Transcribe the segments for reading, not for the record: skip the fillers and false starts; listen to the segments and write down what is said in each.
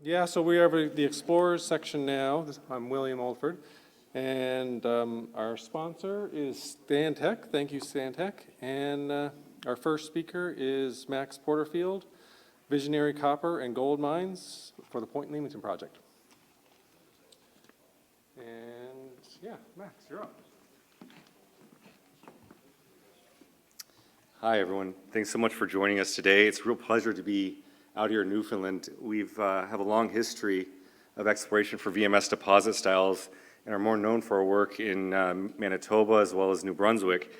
Yeah, so we have the Explorers section now. I'm William Oldford, and our sponsor is Stantec. Thank you, Stantec. And our first speaker is Max Porterfield, Visionary Copper and Gold Mines for the Point Leamington project. And yeah, Max, you're up. Hi, everyone. Thanks so much for joining us today. It's a real pleasure to be out here in Newfoundland. We've have a long history of exploration for VMS deposit styles and are more known for our work in Manitoba as well as New Brunswick.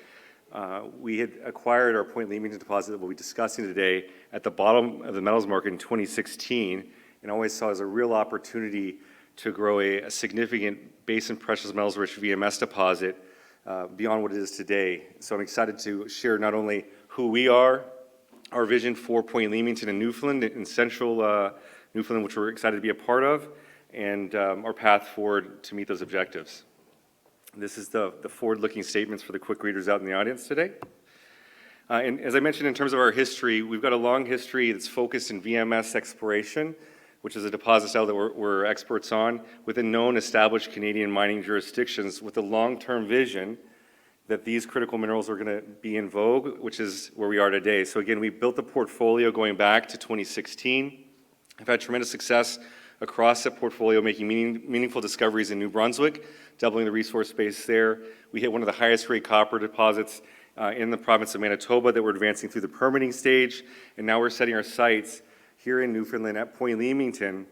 We had acquired our Point Leamington deposit that we'll be discussing today at the bottom of the metals market in 2016 and always saw as a real opportunity to grow a significant base and precious metals rich VMS deposit beyond what it is today. So I'm excited to share not only who we are, our vision for Point Leamington in Newfoundland, in central Newfoundland, which we're excited to be a part of, and our path forward to meet those objectives. This is the forward-looking statements for the quick readers out in the audience today. And as I mentioned, in terms of our history, we've got a long history that's focused in VMS exploration, which is a deposit style that we're experts on, within known established Canadian mining jurisdictions with a long-term vision that these critical minerals are going to be in vogue, which is where we are today. So again, we built the portfolio going back to 2016. I've had tremendous success across that portfolio, making meaningful discoveries in New Brunswick, doubling the resource base there. We hit one of the highest grade copper deposits in the province of Manitoba that we're advancing through the permitting stage, and now we're setting our sights here in Newfoundland at Point Leamington,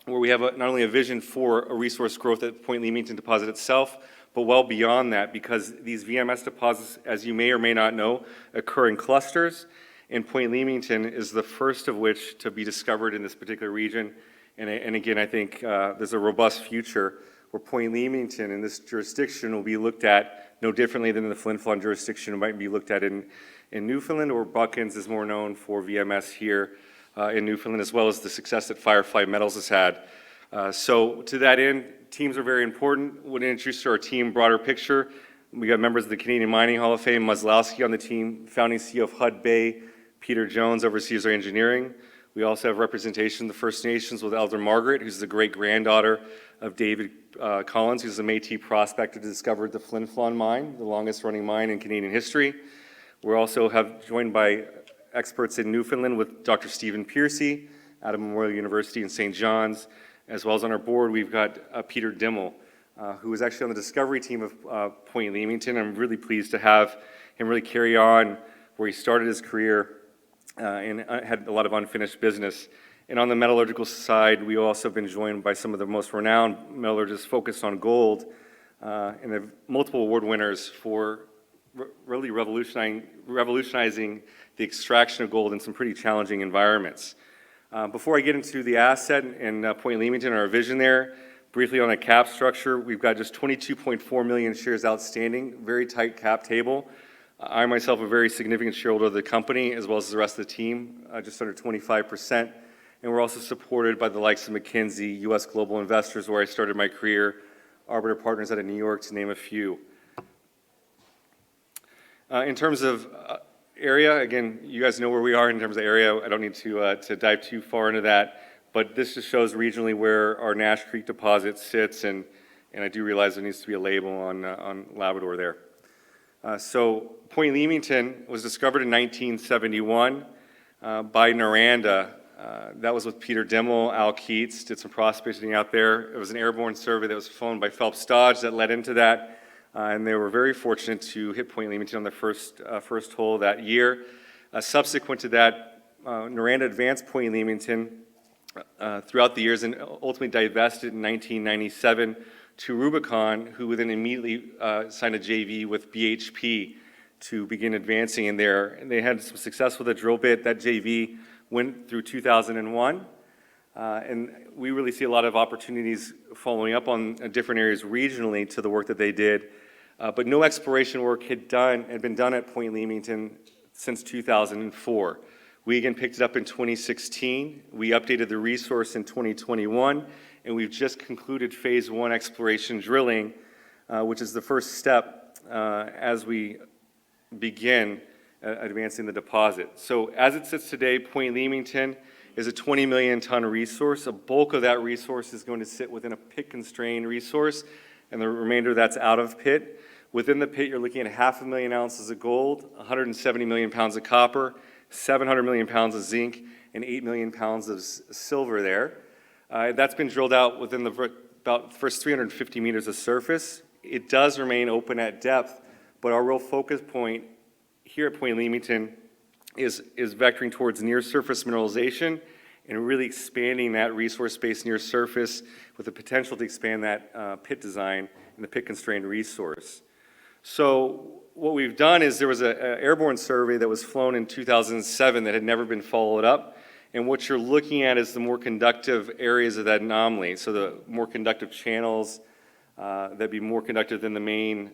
where we have not only a vision for a resource growth at Point Leamington deposit itself, but well beyond that, because these VMS deposits, as you may or may not know, occur in clusters, and Point Leamington is the first of which to be discovered in this particular region. And again, I think there's a robust future where Point Leamington in this jurisdiction will be looked at no differently than the Flin Flon jurisdiction might be looked at in Newfoundland, or Buckins is more known for VMS here in Newfoundland, as well as the success that Firefly Metals has had. So to that end, teams are very important. Would introduce to our team broader picture. We got members of the Canadian Mining Hall of Fame, Muslowski on the team, founding CEO of Hud Bay, Peter Jones oversees our engineering. We also have representation of the First Nations with Elder Margaret, who's the great-granddaughter of David Collins, who's a Métis prospector who discovered the Flin Flon mine, the longest-running mine in Canadian history. We also have joined by experts in Newfoundland with Dr. Stephen Piercy out of Memorial University in St. John's, as well as on our board we've got Peter Dimmel, who is actually on the discovery team of Point Leamington. I'm really pleased to have him really carry on where he started his career and had a lot of unfinished business. And on the metallurgical side, we also have been joined by some of the most renowned metallurgists focused on gold, and have multiple award winners for really revolutionizing the extraction of gold in some pretty challenging environments. Before I get into the asset and Point Leamington and our vision there, briefly on a cap structure, we've got just 22.4 million shares outstanding, very tight cap table. I myself am a very significant shareholder of the company, as well as the rest of the team, just under 25%. And we're also supported by the likes of McKinsey, US Global Investors, where I started my career, Arbiter Partners out of New York, to name a few. In terms of area, again, you guys know where we are in terms of area. I don't need to dive too far into that, but this just shows regionally where our Nash Creek deposit sits, and I do realize there needs to be a label on Labrador there. So Point Leamington was discovered in 1971 by Noranda. That was with Peter Dimmel, Al Keats, did some prospecting out there. It was an airborne survey that was flown by Phelps Dodge that led into that. And they were very fortunate to hit Point Leamington on the first hole that year. Subsequent to that, Noranda advanced Point Leamington throughout the years and ultimately divested in 1997 to Rubicon, who then immediately signed a JV with BHP to begin advancing in there. And they had some success with a drill bit. That JV went through 2001. And we really see a lot of opportunities following up on different areas regionally to the work that they did. But no exploration work had been done at Point Leamington since 2004. We again picked it up in 2016. We updated the resource in 2021, and we've just concluded phase 1 exploration drilling, which is the first step as we begin advancing the deposit. So as it sits today, Point Leamington is a 20 million ton resource. A bulk of that resource is going to sit within a pit-constrained resource, and the remainder that's out of pit. Within the pit, you're looking at 500,000 ounces of gold, 170 million pounds of copper, 700 million pounds of zinc, and 8 million pounds of silver there. That's been drilled out within about the first 350 meters of surface. It does remain open at depth, but our real focus point here at Point Leamington is vectoring towards near-surface mineralization and really expanding that resource space near surface with the potential to expand that pit design in the pit-constrained resource. So what we've done is there was an airborne survey that was flown in 2007 that had never been followed up. And what you're looking at is the more conductive areas of that anomaly. So the more conductive channels that'd be more conductive than the main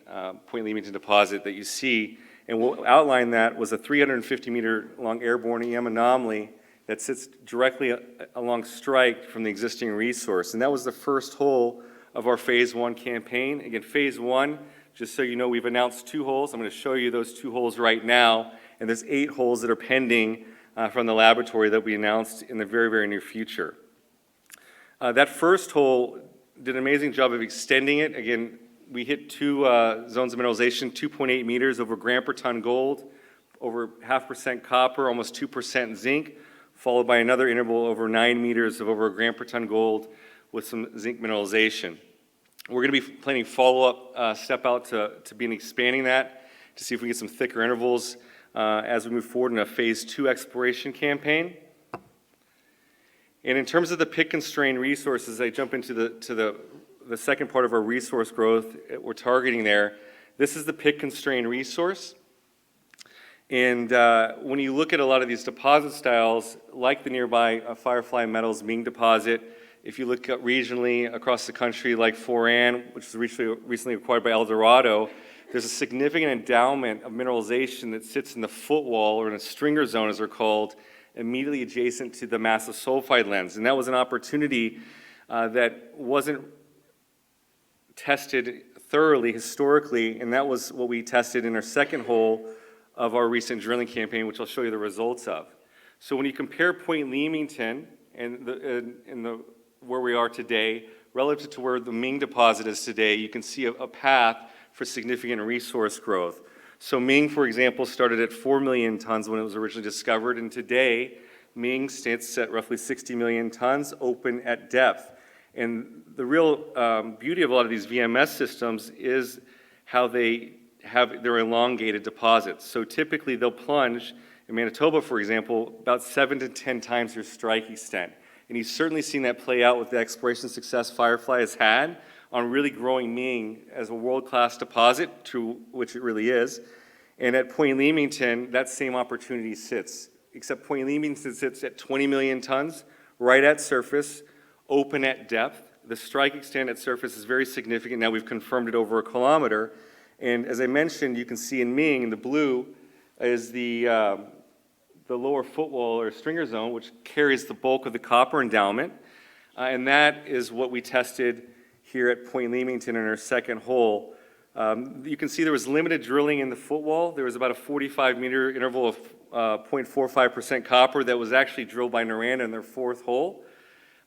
Point Leamington deposit that you see. And what outlined that was a 350-meter long airborne EM anomaly that sits directly along strike from the existing resource. And that was the first hole of our phase 1 campaign. Again, phase 1, just so you know, we've announced 2 holes. I'm going to show you those 2 holes right now. And there's 8 holes that are pending from the laboratory that we announced in the very, very near future. That first hole did an amazing job of extending it. Again, we hit 2 zones of mineralization, 2.8 meters over gram per ton gold, over 0.5% copper, almost 2% zinc, followed by another interval over 9 meters of over a gram per ton gold with some zinc mineralization. We're going to be planning follow-up step out to begin expanding that to see if we get some thicker intervals as we move forward in a phase 2 exploration campaign. And in terms of the pit-constrained resources, I jump into the second part of our resource growth we're targeting there. This is the pit-constrained resource. And when you look at a lot of these deposit styles, like the nearby Firefly Metals Ming deposit, if you look at regionally across the country, like Foran, which was recently acquired by El Dorado, there's a significant endowment of mineralization that sits in the footwall, or in a stringer zone, as they're called, immediately adjacent to the massive sulfide lens. And that was an opportunity that wasn't tested thoroughly historically, and that was what we tested in our second hole of our recent drilling campaign, which I'll show you the results of. So when you compare Point Leamington and where we are today relative to where the Ming deposit is today, you can see a path for significant resource growth. So Ming, for example, started at 4 million tons when it was originally discovered, and today Ming sits at roughly 60 million tons, open at depth. And the real beauty of a lot of these VMS systems is how they have their elongated deposits. So typically they'll plunge, in Manitoba, for example, about 7 to 10 times their strike extent. And you've certainly seen that play out with the exploration success Firefly has had on really growing Ming as a world-class deposit, to which it really is. And at Point Leamington, that same opportunity sits, except Point Leamington sits at 20 million tons, right at surface, open at depth. The strike extent at surface is very significant. Now we've confirmed it over 1 kilometer. And as I mentioned, you can see in Ming, the blue is the lower footwall or stringer zone, which carries the bulk of the copper endowment. And that is what we tested here at Point Leamington in our second hole. You can see there was limited drilling in the footwall. There was about a 45-meter interval of 0.45% copper that was actually drilled by Noranda in their 4th hole.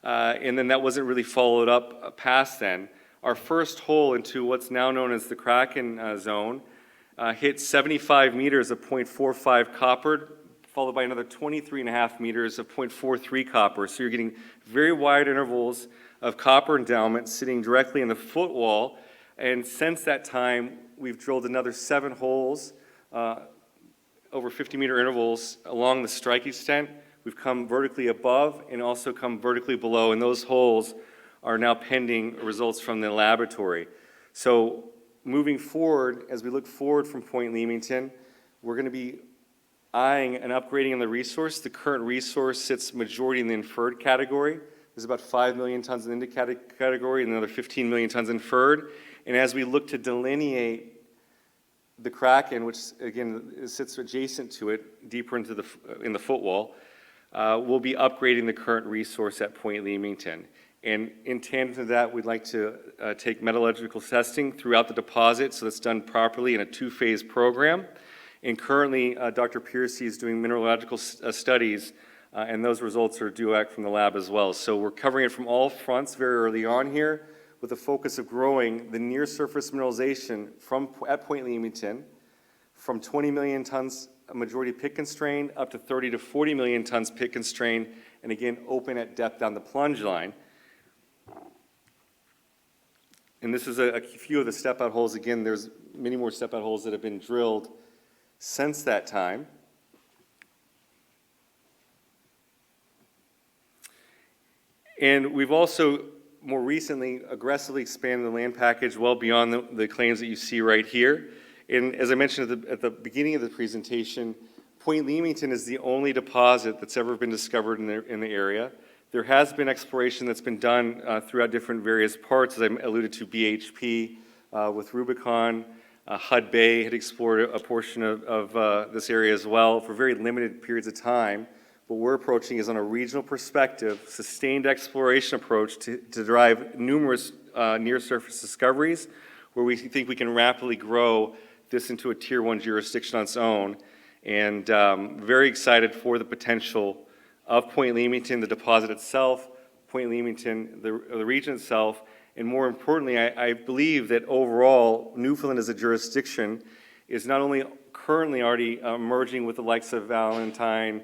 And then that wasn't really followed up past then. Our first hole into what's now known as the Kraken zone hit 75 meters of 0.45 copper, followed by another 23.5 meters of 0.43 copper. So you're getting very wide intervals of copper endowment sitting directly in the footwall. And since that time, we've drilled another 7 holes over 50-meter intervals along the strike extent. We've come vertically above and also come vertically below, and those holes are now pending results from the laboratory. So moving forward, as we look forward from Point Leamington, we're going to be eyeing and upgrading in the resource. The current resource sits majority in the inferred category. There's about 5 million tons in the indicated category and another 15 million tons inferred. And as we look to delineate the Kraken, which again sits adjacent to it, deeper into in the footwall, we'll be upgrading the current resource at Point Leamington. And in tandem to that, we'd like to take metallurgical testing throughout the deposit, so that's done properly in a 2-phase program. And currently, Dr. Piercy is doing mineralogical studies and those results are due back from the lab as well. So we're covering it from all fronts very early on here, with the focus of growing the near-surface mineralization at Point Leamington from 20 million tons, a majority pit constrained, up to 30 to 40 million tons pit constrained, and again, open at depth down the plunge line. And this is a few of the step-out holes. Again, there's many more step-out holes that have been drilled since that time. And we've also more recently aggressively expanded the land package well beyond the claims that you see right here. And as I mentioned at the beginning of the presentation, Point Leamington is the only deposit that's ever been discovered in the area. There has been exploration that's been done throughout different various parts, as I alluded to, BHP with Rubicon. Hud Bay had explored a portion of this area as well for very limited periods of time. What we're approaching is on a regional perspective, sustained exploration approach to drive numerous near-surface discoveries where we think we can rapidly grow this into a Tier 1 jurisdiction on its own. And very excited for the potential of Point Leamington, the deposit itself, Point Leamington, the region itself, and more importantly, I believe that overall, Newfoundland as a jurisdiction is not only currently already merging with the likes of Valentine,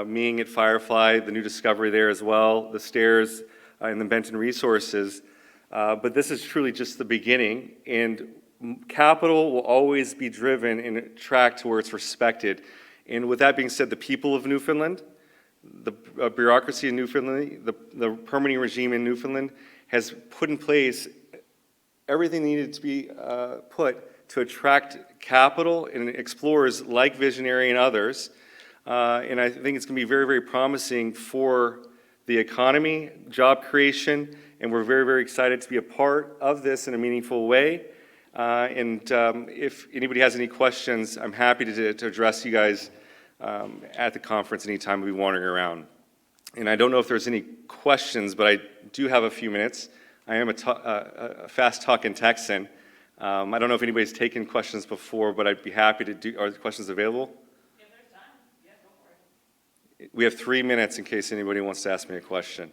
Ming at Firefly, the new discovery there as well, the Stairs and the Benton resources, but this is truly just the beginning, and capital will always be driven and tracked to where it's respected. And with that being said, the people of Newfoundland, the bureaucracy in Newfoundland, the permitting regime in Newfoundland has put in place everything needed to be put to attract capital and explorers like Visionary and others. And I think it's going to be very, very promising for the economy, job creation, and we're very, very excited to be a part of this in a meaningful way. If anybody has any questions, I'm happy to address you guys at the conference anytime we'll be wandering around. And I don't know if there's any questions, but I do have a few minutes. I am a fast-talking Texan. I don't know if anybody's taken questions before, but I'd be happy to do. Are the questions available? If there's time, yeah, go for it. We have 3 minutes in case anybody wants to ask me a question.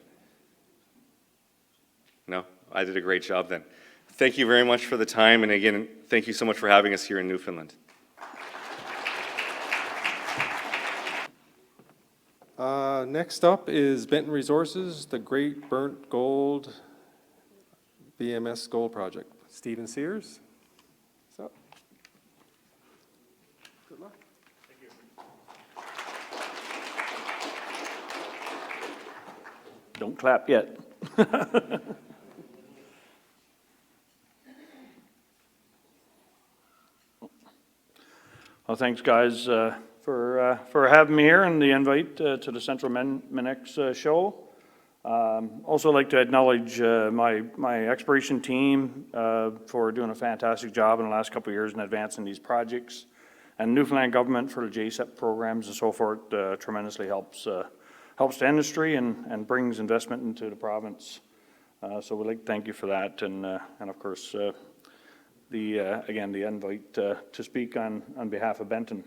No? I did a great job then. Thank you very much for the time, and again, thank you so much for having us here in Newfoundland. Next up is Benton Resources, the Great Burnt Gold BMS Gold Project. Stephen Sears. So, good luck. Thank you. Don't clap yet. Well, thanks, guys, for having me here and the invite to the Central MinEx show. Also like to acknowledge my exploration team for doing a fantastic job in the last couple of years in advancing these projects, and Newfoundland government for the JSEP programs and so forth tremendously helps the industry and brings investment into the province. So we'd like to thank you for that, and of course again the invite to speak on behalf of Benton.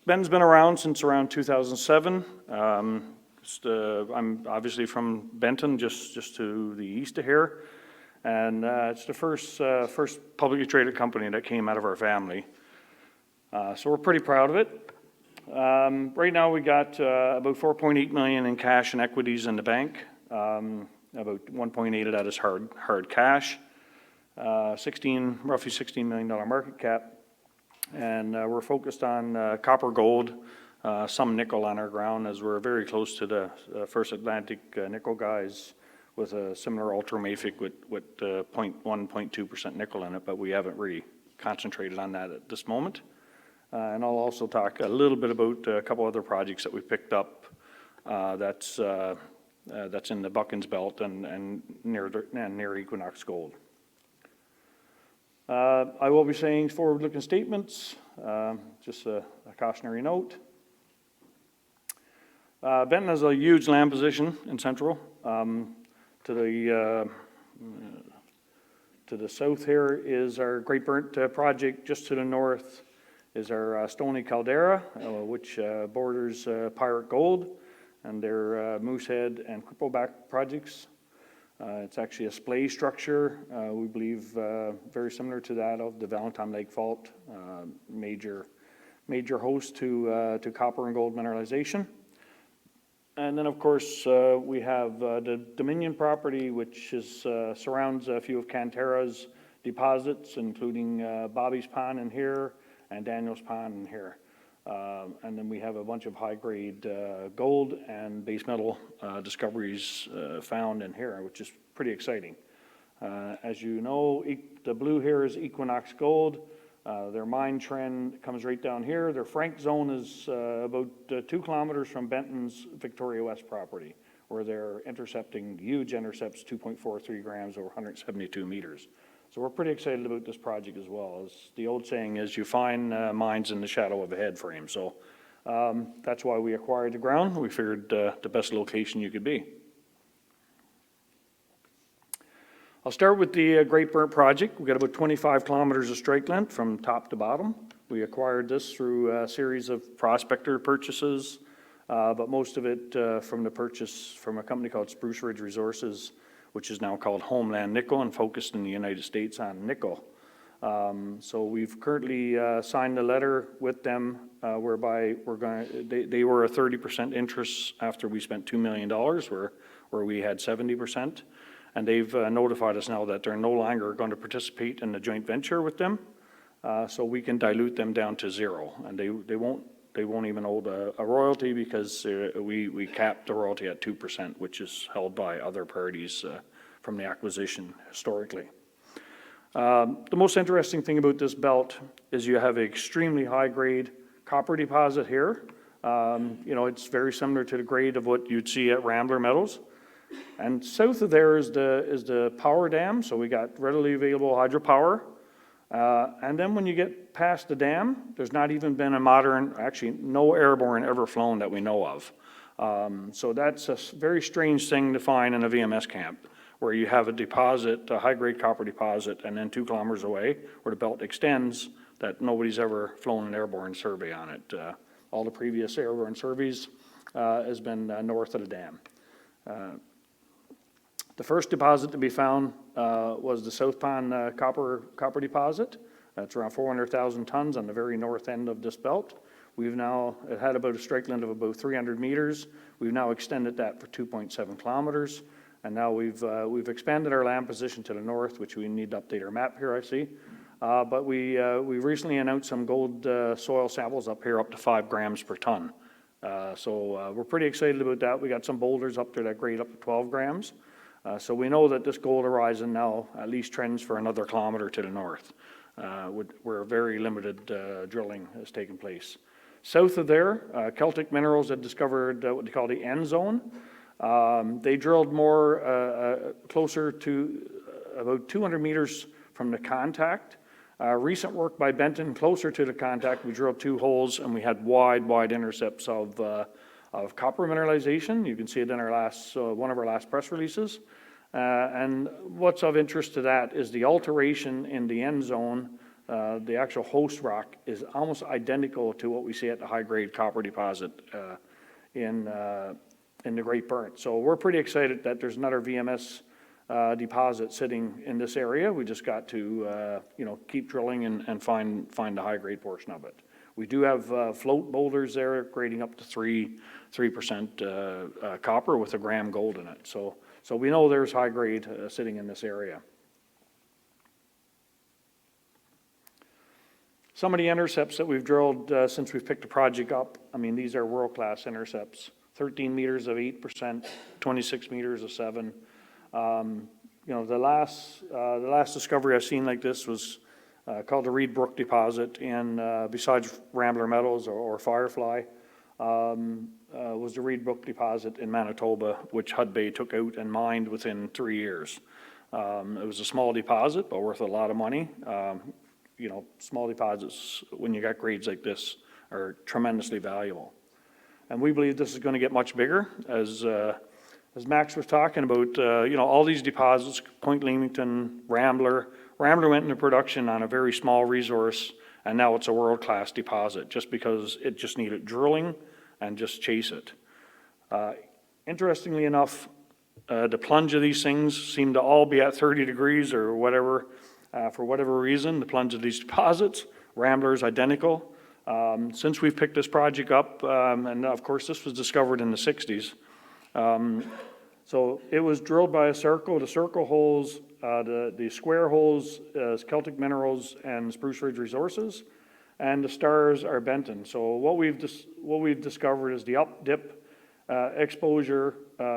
Benton's been around since around 2007. I'm obviously from Benton, just to the east of here, and it's the first publicly traded company that came out of our family. So we're pretty proud of it. Right now we got about 4.8 million in cash and equities in the bank. About 1.8 of that is hard cash. Roughly $16 million market cap. And we're focused on copper, gold, some nickel on our ground, as we're very close to the First Atlantic nickel guys with a similar ultramafic with 0.1, 0.2% nickel in it, but we haven't really concentrated on that at this moment. And I'll also talk a little bit about a couple other projects that we picked up that's in the Buckins Belt and near Equinox Gold. I will be saying forward-looking statements, just a cautionary note. Benton has a huge land position in Central. To the south here is our Great Burnt project. Just to the north is our Stony Caldera, which borders Pirate Gold and their Moosehead and Crippleback projects. It's actually a splay structure, we believe very similar to that of the Valentine Lake Fault, major host to copper and gold mineralization. And then, of course, we have the Dominion property, which surrounds a few of Cantera's deposits, including Bobby's Pond in here and Daniel's Pond in here. And then we have a bunch of high-grade gold and base metal discoveries found in here, which is pretty exciting. As you know, the blue here is Equinox Gold. Their mine trend comes right down here. Their Frank zone is about 2 kilometers from Benton's Victoria West property, where they're intercepting huge intercepts, 2.43 grams over 172 meters. So we're pretty excited about this project as well. As the old saying is, you find mines in the shadow of a head frame. So that's why we acquired the ground. We figured the best location you could be. I'll start with the Great Burnt project. We've got about 25 kilometers of strike length from top to bottom. We acquired this through a series of prospector purchases, but most of it from the purchase from a company called Spruce Ridge Resources, which is now called Homeland Nickel and focused in the United States on nickel. So we've currently signed a letter with them whereby they were a 30% interest after we spent $2 million, where we had 70%. And they've notified us now that they're no longer going to participate in the joint venture with them, so we can dilute them down to zero. And they won't even hold a royalty because we capped the royalty at 2%, which is held by other parties from the acquisition historically. The most interesting thing about this belt is you have an extremely high-grade copper deposit here. It's very similar to the grade of what you'd see at Rambler Metals. And south of there is the power dam, so we got readily available hydropower. And then when you get past the dam, there's not even been actually no airborne ever flown that we know of. So that's a very strange thing to find in a VMS camp, where you have a deposit, a high-grade copper deposit, and then 2 kilometers away, where the belt extends, that nobody's ever flown an airborne survey on it. All the previous airborne surveys has been north of the dam. The first deposit to be found was the South Pond copper deposit. That's around 400,000 tons on the very north end of this belt. It had about a strike length of about 300 meters. We've now extended that for 2.7 kilometers. And now we've expanded our land position to the north, which we need to update our map here, I see. But we recently announced some gold soil samples up here, up to 5 grams per ton. So we're pretty excited about that. We got some boulders up there that grade up to 12 grams. So we know that this gold horizon now at least trends for another kilometer to the north, where very limited drilling has taken place. South of there, Celtic Minerals had discovered what they call the N zone. They drilled more closer to about 200 meters from the contact. Recent work by Benton closer to the contact, we drilled 2 holes and we had wide intercepts of copper mineralization. You can see it in our one of our last press releases. And what's of interest to that is the alteration in the end zone. The actual host rock is almost identical to what we see at the high-grade copper deposit in the Great Burnt. So we're pretty excited that there's another VMS deposit sitting in this area. We just got to keep drilling and find the high-grade portion of it. We do have float boulders there grading up to 3% copper with 1 gram gold in it. So we know there's high grade sitting in this area. Some of the intercepts that we've drilled since we've picked the project up, I mean, these are world-class intercepts. 13 meters of 8%, 26 meters of 7. The last discovery I've seen like this was called the Reed Brook deposit, and besides Rambler Metals or Firefly, was the Reed Brook deposit in Manitoba, which Hudbay took out and mined within 3 years. It was a small deposit, but worth a lot of money. Small deposits, when you got grades like this, are tremendously valuable. And we believe this is going to get much bigger, as Max was talking about. All these deposits, Point Leamington, Rambler went into production on a very small resource and now it's a world-class deposit, just because it just needed drilling and just chase it. Interestingly enough, the plunge of these things seem to all be at 30 degrees or whatever, for whatever reason, the plunge of these deposits. Rambler's identical. Since we've picked this project up, and of course this was discovered in the 60s, so it was drilled by a circle. The circle holes, the square holes, Celtic Minerals and Spruce Ridge Resources, and the stars are Benton. So what we've discovered is the up dip exposure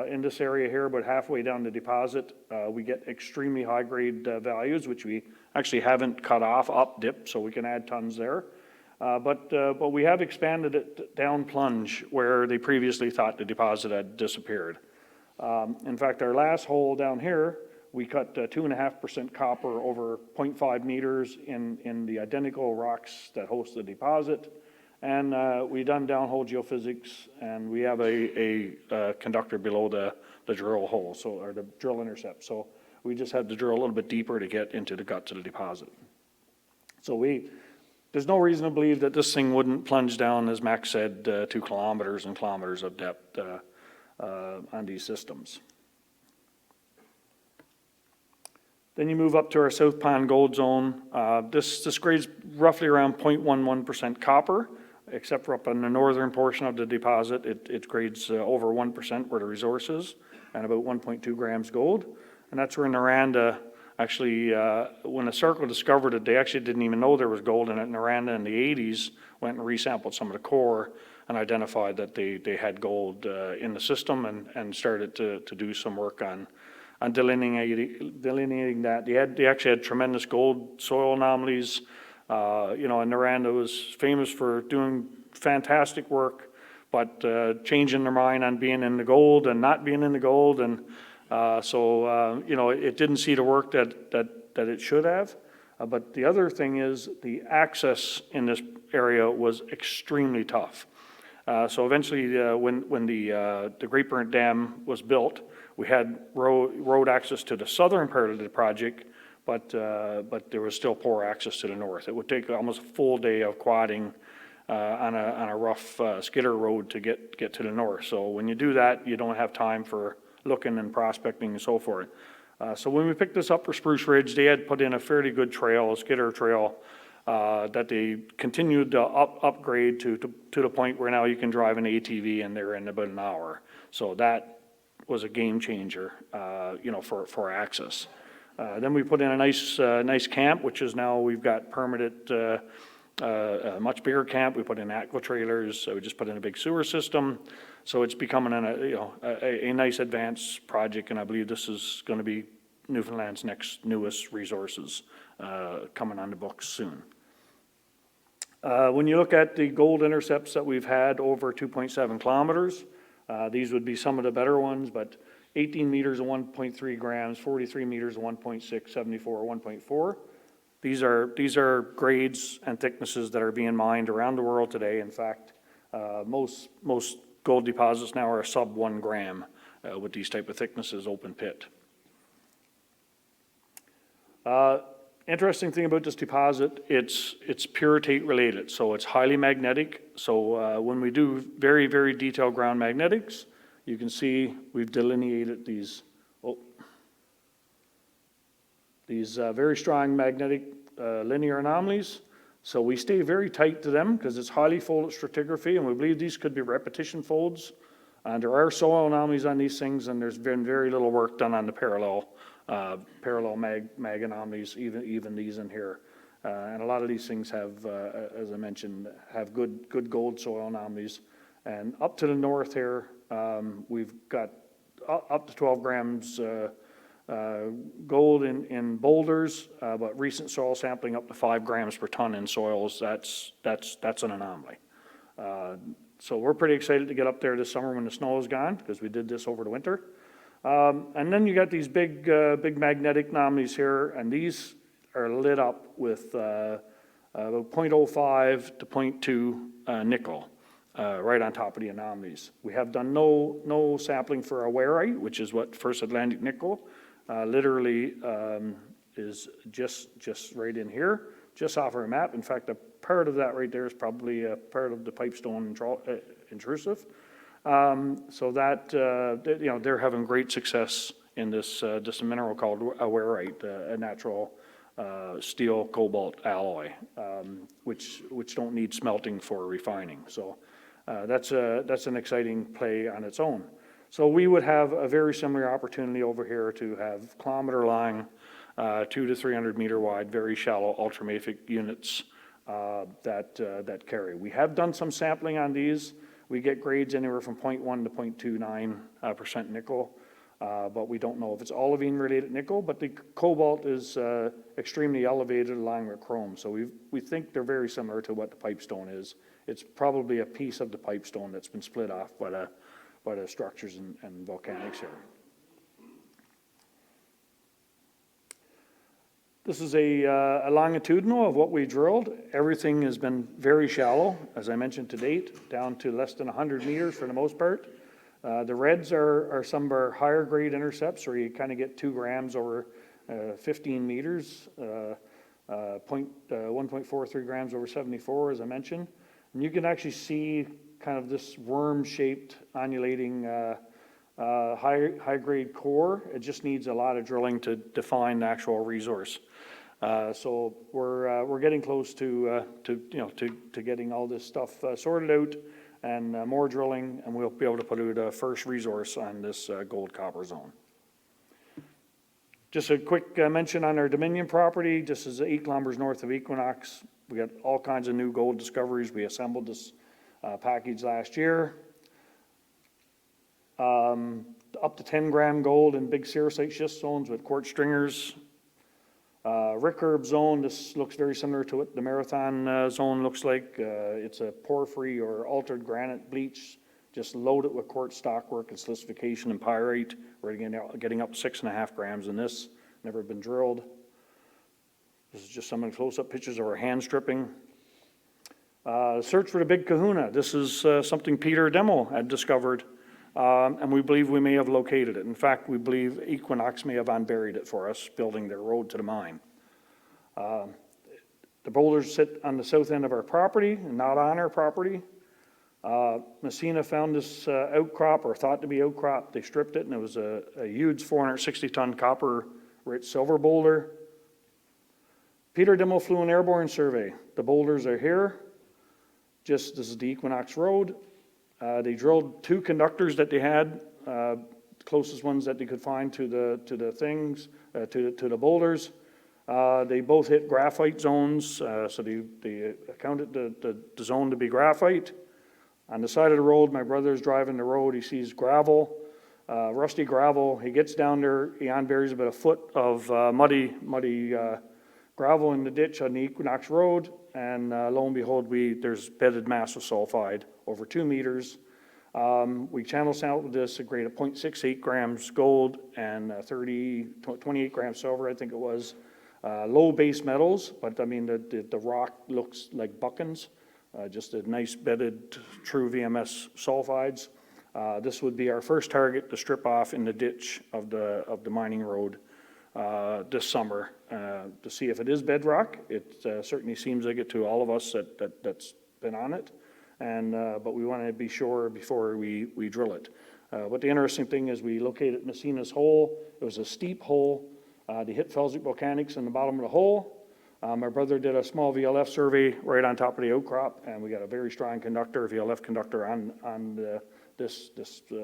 in this area here, about halfway down the deposit. We get extremely high grade values, which we actually haven't cut off up dip, so we can add tons there. But we have expanded it down plunge where they previously thought the deposit had disappeared. In fact, our last hole down here, we cut 2.5% copper over 0.5 meters in the identical rocks that host the deposit. And we done downhole geophysics, and we have a conductor below the drill hole, or the drill intercept. So we just had to drill a little bit deeper to get into the guts of the deposit. So there's no reason to believe that this thing wouldn't plunge down, as Max said, 2 kilometers and kilometers of depth on these systems. Then you move up to our South Pan Gold Zone. This grades roughly around 0.11% copper, except for up in the northern portion of the deposit, it grades over 1% where the resource is, and about 1.2 grams gold. And that's where Noranda, actually, when the circle discovered it, they actually didn't even know there was gold in it. Noranda in the 80s went and resampled some of the core and identified that they had gold in the system, and started to do some work on delineating that. They actually had tremendous gold soil anomalies. And Noranda was famous for doing fantastic work, but changing their mind on being in the gold and not being in the gold. And it didn't see the work that it should have. But the other thing is the access in this area was extremely tough. So eventually, when the Great Burnt Dam was built, we had road access to the southern part of the project, but there was still poor access to the north. It would take almost a full day of quadding on a rough skidder road to get to the north. So when you do that, you don't have time for looking and prospecting and so forth. So when we picked this up for Spruce Ridge, they had put in a fairly good trail, a skidder trail, that they continued to upgrade to the point where now you can drive an ATV in there in about an hour. So that was a game changer, for access. Then we put in a nice camp, which is now we've got permitted, a much bigger camp. We put in aqua trailers. So we just put in a big sewer system. So it's becoming a nice advanced project, and I believe this is going to be Newfoundland's next newest resources coming on the books soon. When you look at the gold intercepts that we've had over 2.7 kilometers, these would be some of the better ones, but 18 meters of 1.3 grams, 43 meters of 1.6, 74, 1.4. These are grades and thicknesses that are being mined around the world today. In fact, most gold deposits now are sub 1 gram with these type of thicknesses open pit. Interesting thing about this deposit, it's pyrrhotite related, so it's highly magnetic. So when we do very, very detailed ground magnetics, you can see we've delineated these very strong magnetic linear anomalies. So we stay very tight to them because it's highly folded stratigraphy, and we believe these could be repetition folds. And there are soil anomalies on these things, and there's been very little work done on the parallel mag anomalies, even these in here. And a lot of these things have, as I mentioned, have good gold soil anomalies. And up to the north here, we've got up to 12 grams gold in boulders, but recent soil sampling up to 5 grams per ton in soils, that's an anomaly. So we're pretty excited to get up there this summer when the snow is gone, because we did this over the winter. And then you got these big magnetic anomalies here, and these are lit up with about 0.05 to 0.2 nickel right on top of the anomalies. We have done no sampling for awareite, which is what First Atlantic nickel literally is just right in here, just off our map. In fact, part of that right there is probably a part of the Pipestone intrusive. So that, you know, they're having great success in this mineral called awareite, a natural steel cobalt alloy, which don't need smelting for refining. So that's an exciting play on its own. So we would have a very similar opportunity over here to have kilometer-long, 200 to 300 meter wide, very shallow ultramafic units that carry. We have done some sampling on these. We get grades anywhere from 0.1 to 0.29% nickel, but we don't know if it's olivine-related nickel, but the cobalt is extremely elevated along with chrome. So we think they're very similar to what the Pipestone is. It's probably a piece of the Pipestone that's been split off by the structures and volcanics here. This is a longitudinal of what we drilled. Everything has been very shallow, as I mentioned to date, down to less than 100 meters for the most part. The reds are some of our higher grade intercepts where you kind of get 2 grams over 15 meters, 1.43 grams over 74, as I mentioned. And you can actually see kind of this worm-shaped undulating high-grade core. It just needs a lot of drilling to define the actual resource. So we're getting close to getting all this stuff sorted out and more drilling, and we'll be able to put out a first resource on this gold-copper zone. Just a quick mention on our Dominion property. This is 8 kilometers north of Equinox. We got all kinds of new gold discoveries. We assembled this package last year. Up to 10 gram gold in big sericite schist zones with quartz stringers. Rick Herb zone, this looks very similar to what the Marathon zone looks like. It's a porphyry or altered granite bleach, just loaded with quartz stockwork and silicification and pyrite. We're getting up 6.5 grams in this, never been drilled. This is just some of the close-up pictures of our hand stripping. Search for the Big Kahuna. This is something Peter Demo had discovered, and we believe we may have located it. In fact, we believe Equinox may have unburied it for us, building their road to the mine. The boulders sit on the south end of our property, and not on our property. Messina found this outcrop, or thought to be outcrop. They stripped it, and it was a huge 460-ton copper-rich silver boulder. Peter Demo flew an airborne survey. The boulders are here. This is the Equinox Road. They drilled 2 conductors that they had, closest ones that they could find to the things, to the boulders. They both hit graphite zones, so they accounted the zone to be graphite. On the side of the road, my brother's driving the road. He sees gravel, rusty gravel. He gets down there. He unburies about a foot of muddy gravel in the ditch on the Equinox Road, and lo and behold, there's bedded massive sulfide over 2 meters. We channel sampled this at grade of 0.68 grams gold and 28 grams silver, I think it was. Low base metals, but I mean the rock looks like buckens, just a nice bedded true VMS sulfides. This would be our first target to strip off in the ditch of the mining road this summer to see if it is bedrock. It certainly seems like it to all of us that's been on it, but we want to be sure before we drill it. But the interesting thing is we located Messina's hole. It was a steep hole. They hit felsic volcanics in the bottom of the hole. My brother did a small VLF survey right on top of the outcrop, and we got a very strong conductor, VLF conductor on this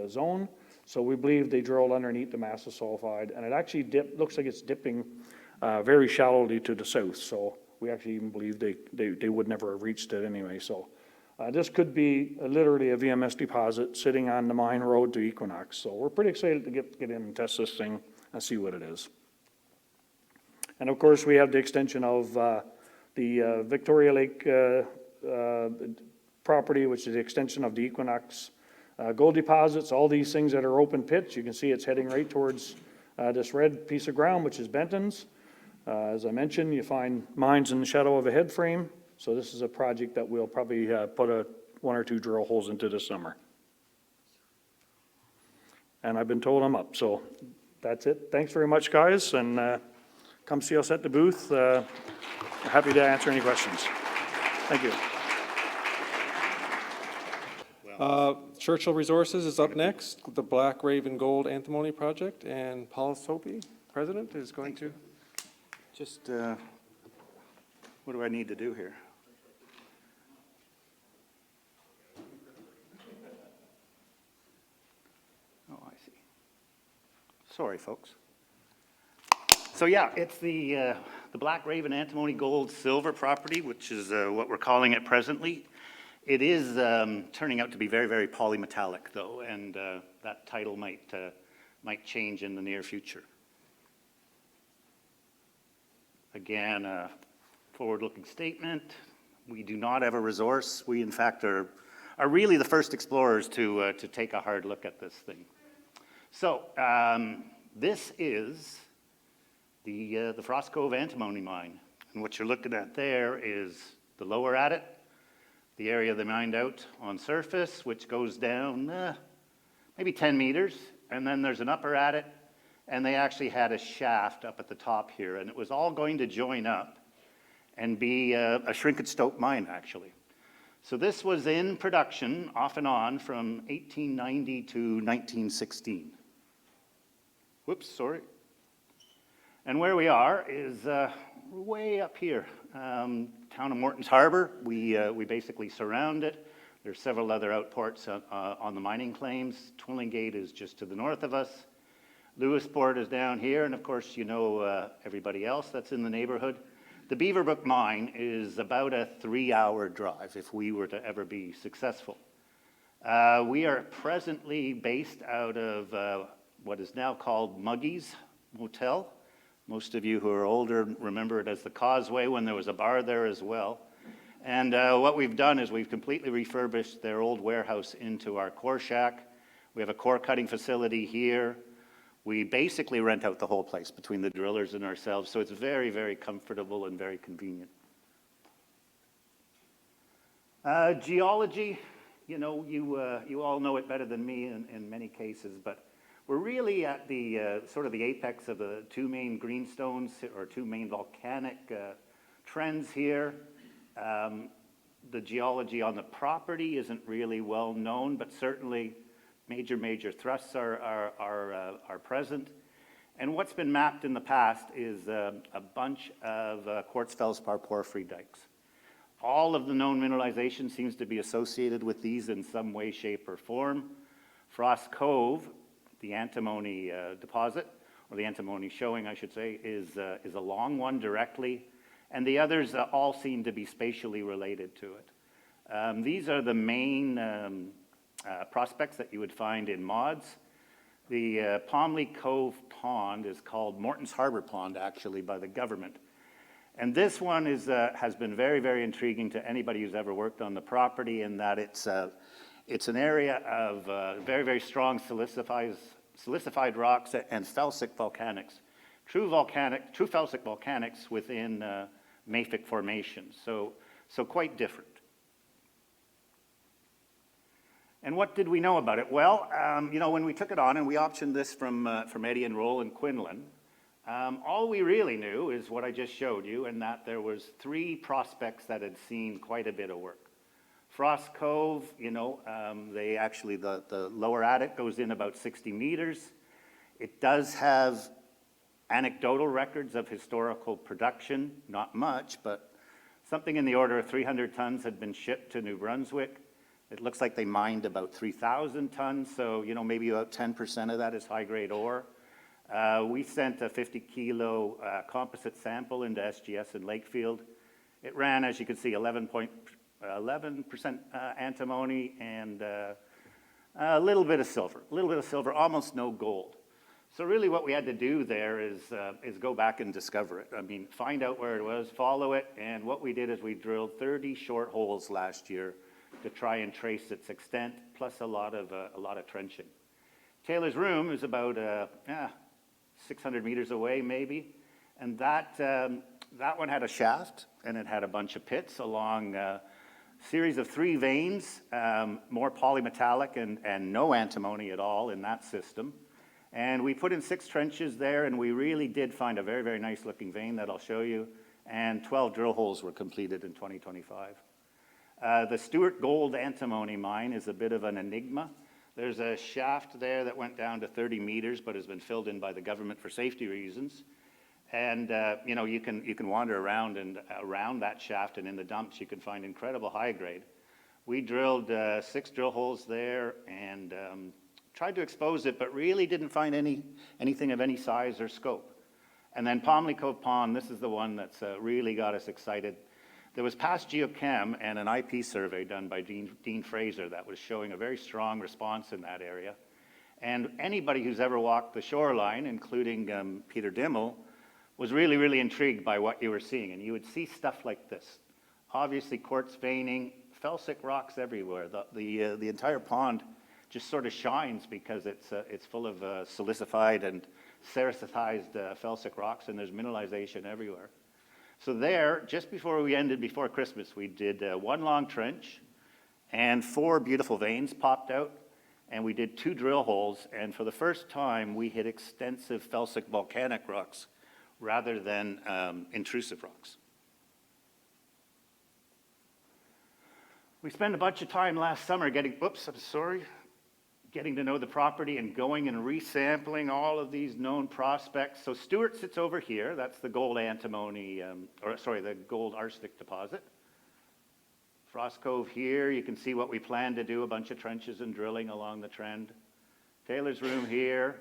zone. So we believe they drilled underneath the massive sulfide, and it actually looks like it's dipping very shallowly to the south. So we actually even believe they would never have reached it anyway. So this could be literally a VMS deposit sitting on the mine road to Equinox. So we're pretty excited to get in and test this thing and see what it is. And of course, we have the extension of the Victoria Lake property, which is the extension of the Equinox gold deposits. All these things that are open pits, you can see it's heading right towards this red piece of ground, which is Benton's. As I mentioned, you find mines in the shadow of a head frame. So this is a project that we'll probably put 1 or 2 drill holes into this summer. And I've been told I'm up, so that's it. Thanks very much, guys, and come see us at the booth. Happy to answer any questions. Thank you. Churchill Resources is up next, the Black Raven Gold-Antimony project, and Paul Sobie, president, is going to. Just, what do I need to do here? Oh, I see. Sorry, folks. So yeah, it's the Black Raven Antimony Gold Silver property, which is what we're calling it presently. It is turning out to be very, very polymetallic, though, and that title might change in the near future. Again, a forward-looking statement. We do not have a resource. We, in fact, are really the first explorers to take a hard look at this thing. So this is the Frost Cove Antimony mine, and what you're looking at there is the lower adit, the area they mined out on surface, which goes down maybe 10 meters, and then there's an upper adit, and they actually had a shaft up at the top here, and it was all going to join up and be a shrinkage stope mine, actually. So this was in production off and on from 1890 to 1916. Whoops, sorry. And where we are is way up here. Town of Morton's Harbor, we basically surround it. There's several other outports on the mining claims. Twillingate is just to the north of us. Lewisport is down here, and of course you know everybody else that's in the neighborhood. The Beaverbrook mine is about a 3-hour drive if we were to ever be successful. We are presently based out of what is now called Muggy's Motel. Most of you who are older remember it as the Causeway when there was a bar there as well. And what we've done is we've completely refurbished their old warehouse into our core shack. We have a core cutting facility here. We basically rent out the whole place between the drillers and ourselves, so it's very, very comfortable and very convenient. Geology, you know, you all know it better than me in many cases, but we're really at the sort of the apex of the two main greenstones or two main volcanic trends here. The geology on the property isn't really well known, but certainly major thrusts are present. And what's been mapped in the past is a bunch of quartz feldspar porphyry dikes. All of the known mineralization seems to be associated with these in some way, shape, or form. Frost Cove, the antimony deposit, or the antimony showing, I should say, is a long one directly, and the others all seem to be spatially related to it. These are the main prospects that you would find in mods. The Pomley Cove Pond is called Morton's Harbor Pond, actually, by the government. And this one has been very, very intriguing to anybody who's ever worked on the property in that it's an area of very, very strong silicified rocks and felsic volcanics. True felsic volcanics within mafic formations, so quite different. And what did we know about it? Well, you know, when we took it on and we optioned this from Eddie and Roll in Quinlan, all we really knew is what I just showed you, and that there was 3 prospects that had seen quite a bit of work. Frost Cove, you know, they actually, the lower adit goes in about 60 meters. It does have anecdotal records of historical production, not much, but something in the order of 300 tons had been shipped to New Brunswick. It looks like they mined about 3,000 tons, so, you know, maybe about 10% of that is high-grade ore. We sent a 50-kilo composite sample into SGS in Lakefield. It ran, as you can see, 11% antimony and a little bit of silver, almost no gold. So really what we had to do there is go back and discover it. I mean, find out where it was, follow it, and what we did is we drilled 30 short holes last year to try and trace its extent, plus a lot of trenching. Taylor's Room is about 600 meters away, maybe, and that one had a shaft, and it had a bunch of pits along a series of 3 veins, more polymetallic and no antimony at all in that system. And we put in 6 trenches there, and we really did find a very, very nice looking vein that I'll show you, and 12 drill holes were completed in 2025. The Stewart Gold-Antimony mine is a bit of an enigma. There's a shaft there that went down to 30 meters, but has been filled in by the government for safety reasons. And you know, you can wander around, and around that shaft and in the dumps, you can find incredible high grade. We drilled 6 drill holes there and tried to expose it, but really didn't find anything of any size or scope. And then Palmley Cove Pond, this is the one that's really got us excited. There was past geochem and an IP survey done by Dean Fraser that was showing a very strong response in that area. And anybody who's ever walked the shoreline, including Peter Dimmel, was really, really intrigued by what you were seeing. And you would see stuff like this. Obviously quartz veining, felsic rocks everywhere. The entire pond just sort of shines because it's full of silicified and sericitized felsic rocks, and there's mineralization everywhere. So there, just before we ended, before Christmas, we did 1 long trench, and 4 beautiful veins popped out, and we did 2 drill holes, and for the first time, we hit extensive felsic volcanic rocks rather than intrusive rocks. We spent a bunch of time last summer getting to know the property and going and resampling all of these known prospects. So Stewart sits over here. That's the Gold-Antimony, the gold arsenic deposit. Frost Cove here, you can see what we plan to do, a bunch of trenches and drilling along the trend. Taylor's Room here,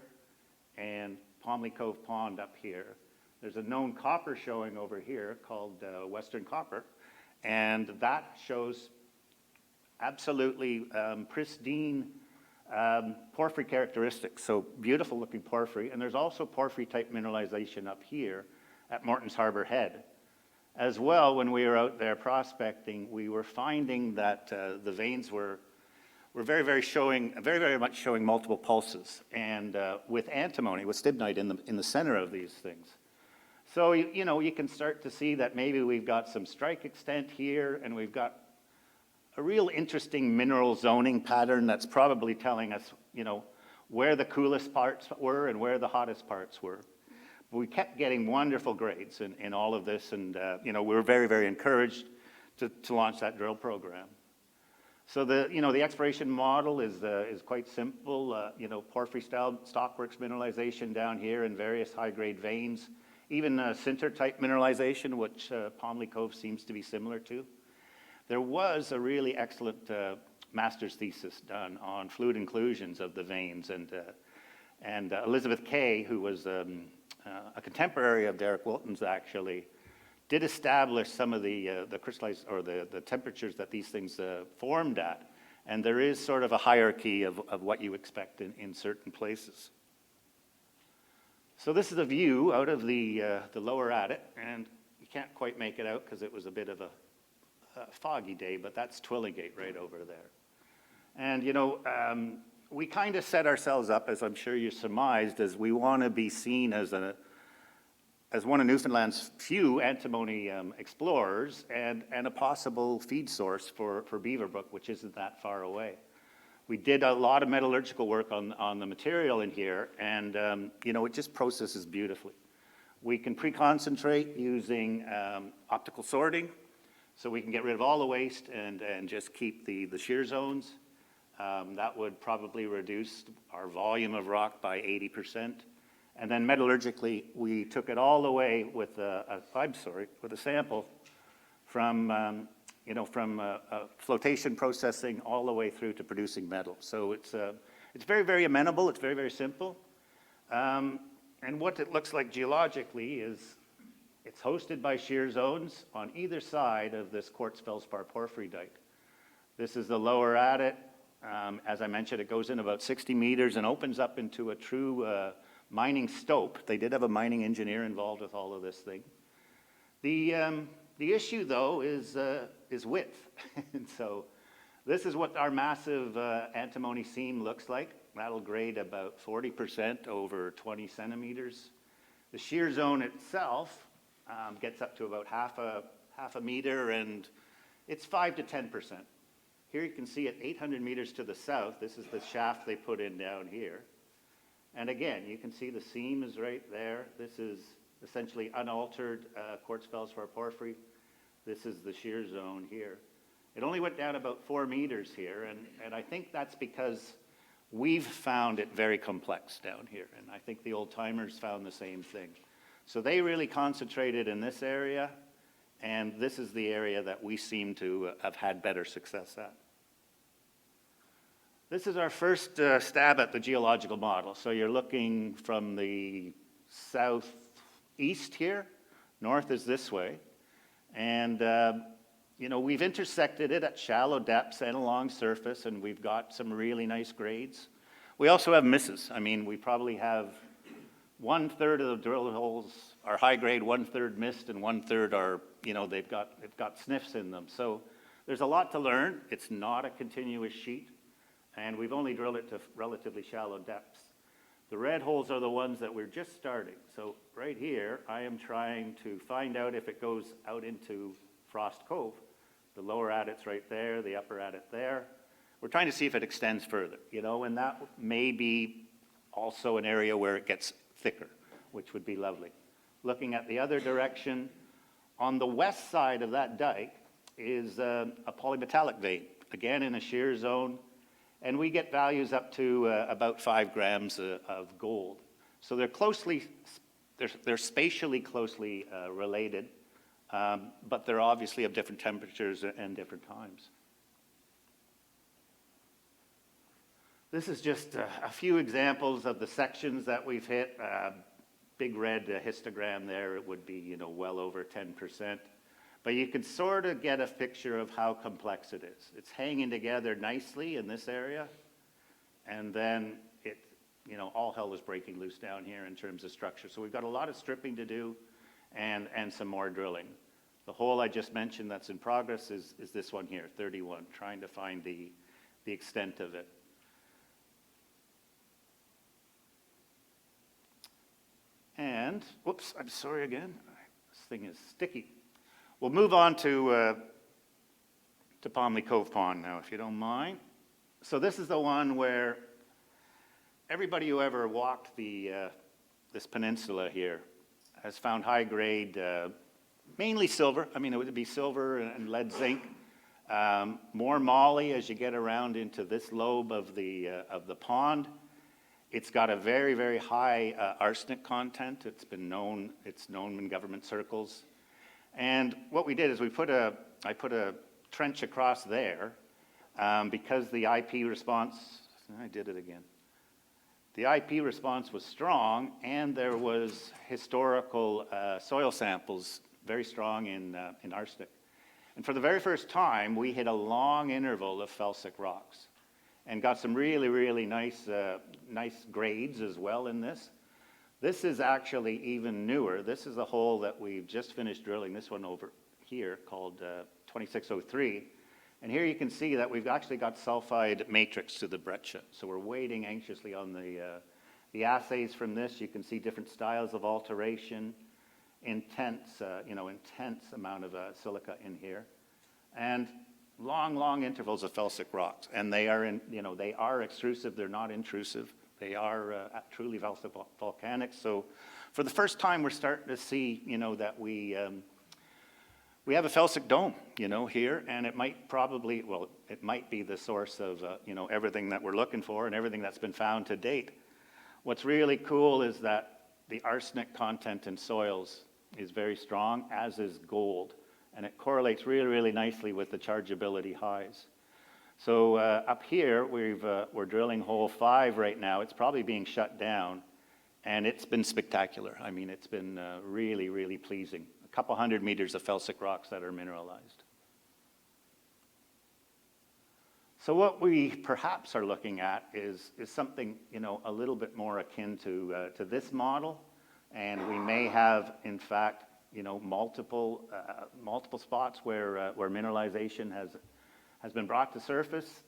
and Palmley Cove Pond up here. There's a known copper showing over here called Western Copper, and that shows absolutely pristine porphyry characteristics, so beautiful looking porphyry. And there's also porphyry type mineralization up here at Morton's Harbor Head. As well, when we were out there prospecting, we were finding that the veins were very, very much showing multiple pulses, and with antimony, with stibnite in the center of these things. So, you know, you can start to see that maybe we've got some strike extent here, and we've got a real interesting mineral zoning pattern that's probably telling us, you know, where the coolest parts were and where the hottest parts were. We kept getting wonderful grades in all of this, and you know, we were very, very encouraged to launch that drill program. So the exploration model is quite simple. You know, porphyry style stockworks mineralization down here in various high-grade veins, even sinter type mineralization, which Palmley Cove seems to be similar to. There was a really excellent master's thesis done on fluid inclusions of the veins, and Elizabeth Kay, who was a contemporary of Derek Wilton's, actually did establish some of the crystallized, or the temperatures that these things formed at, and there is sort of a hierarchy of what you expect in certain places. So this is a view out of the lower adit, and you can't quite make it out because it was a bit of a foggy day, but that's Twillygate right over there. And you know, we kind of set ourselves up, as I'm sure you surmised, as we want to be seen as one of Newfoundland's few antimony explorers, and a possible feed source for Beaverbrook, which isn't that far away. We did a lot of metallurgical work on the material in here, and you know, it just processes beautifully. We can pre-concentrate using optical sorting, so we can get rid of all the waste and just keep the shear zones. That would probably reduce our volume of rock by 80%. And then metallurgically, we took it all the way with a sample from flotation processing all the way through to producing metal. So it's very, very amenable. It's very, very simple. And what it looks like geologically is it's hosted by shear zones on either side of this quartz feldspar porphyry dike. This is the lower adit. As I mentioned, it goes in about 60 meters and opens up into a true mining stope. They did have a mining engineer involved with all of this thing. The issue, though, is width. And so this is what our massive antimony seam looks like. That'll grade about 40% over 20 centimeters. The shear zone itself gets up to about half a meter, and it's 5 to 10%. Here you can see at 800 meters to the south, this is the shaft they put in down here. And again, you can see the seam is right there. This is essentially unaltered quartz feldspar porphyry. This is the shear zone here. It only went down about 4 meters here, and I think that's because we've found it very complex down here, and I think the old timers found the same thing. So they really concentrated in this area, and this is the area that we seem to have had better success at. This is our first stab at the geological model. So you're looking from the southeast here, north is this way, and you know, we've intersected it at shallow depths and along surface, and we've got some really nice grades. We also have misses. I mean, we probably have 1/3 of the drill holes are high grade, 1/3 missed, and 1/3 are, you know, they've got sniffs in them. So there's a lot to learn. It's not a continuous sheet, and we've only drilled it to relatively shallow depths. The red holes are the ones that we're just starting. So right here, I am trying to find out if it goes out into Frost Cove. The lower adit's right there, the upper adit there. We're trying to see if it extends further, you know, and that may be also an area where it gets thicker, which would be lovely. Looking at the other direction, on the west side of that dike is a polymetallic vein, again in a shear zone, and we get values up to about 5 grams of gold. So they're spatially closely related, but they're obviously of different temperatures and different times. This is just a few examples of the sections that we've hit. Big red histogram there, it would be, you know, well over 10%. But you can sort of get a picture of how complex it is. It's hanging together nicely in this area, and then it, you know, all hell is breaking loose down here in terms of structure. So we've got a lot of stripping to do and some more drilling. The hole I just mentioned that's in progress is this one here, 31, trying to find the extent of it. And, whoops, I'm sorry again. This thing is sticky. We'll move on to Palmley Cove Pond now, if you don't mind. So this is the one where everybody who ever walked this peninsula here has found high grade, mainly silver. I mean, it would be silver and lead zinc. More moly as you get around into this lobe of the pond. It's got a very, very high arsenic content. It's known in government circles. And what we did is I put a trench across there because the IP response, I did it again. The IP response was strong, and there was historical soil samples very strong in arsenic. And for the very first time, we hit a long interval of felsic rocks and got some really, really nice grades as well in this. This is actually even newer. This is a hole that we've just finished drilling, this one over here called 2603. And here you can see that we've actually got sulfide matrix to the breccia. So we're waiting anxiously on the assays from this. You can see different styles of alteration, intense amount of silica in here. And long intervals of felsic rocks, and they are extrusive. They're not intrusive. They are truly volcanic. So, for the first time, we're starting to see, you know, that we have a felsic dome, you know, here, and it might be the source of, you know, everything that we're looking for and everything that's been found to date. What's really cool is that the arsenic content in soils is very strong, as is gold. And it correlates really, really nicely with the chargeability highs. So up here, we're drilling hole 5 right now. It's probably being shut down, and it's been spectacular. I mean, it's been really, really pleasing. A couple 100 meters of felsic rocks that are mineralized. So what we perhaps are looking at is something, you know, a little bit more akin to this model, and we may have, in fact, you know, multiple spots where mineralization has been brought to surface.